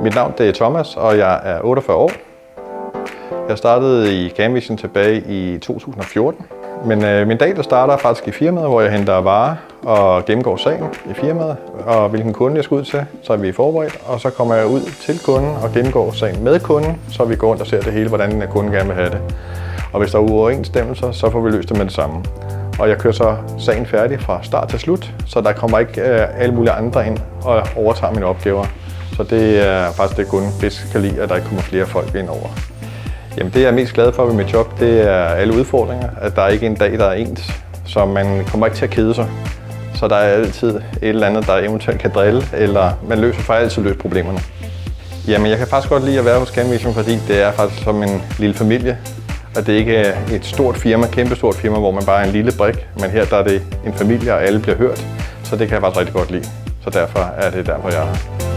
Mit navn er Thomas, og jeg er 48 år. Jeg startede i Camvision tilbage i 2014. Men min dag der starter faktisk i firmaet, hvor jeg henter varer og gennemgår sagen i firmaet, og hvilken kunde jeg skal ud til, så er vi forberedt. Og så kommer jeg ud til kunden og gennemgår sagen med kunden, så vi går rundt og ser det hele, hvordan den kunden gerne vil have det. Og hvis der er uoverensstemmelser, så får vi løst det med det samme. Og jeg kører så sagen færdig fra start til slut, så der kommer ikke alle mulige andre ind og overtager mine opgaver. Så det er faktisk det, kunden bedst kan lide, at der ikke kommer flere folk ind over. Jamen det, jeg er mest glad for ved mit job, det er alle udfordringer. At der er ikke en dag, der er ens, så man kommer ikke til at kede sig. Så der er altid et eller andet, der eventuelt kan drille, eller man løser faktisk altid løse problemerne. Jamen jeg kan faktisk godt lide at være hos Camvision, fordi det er faktisk som en lille familie. At det ikke er et stort firma, kæmpestort firma, hvor man bare er en lille brik, men her der er det en familie, og alle bliver hørt. Så det kan jeg faktisk rigtig godt lide. Så derfor er det derfor, jeg er her.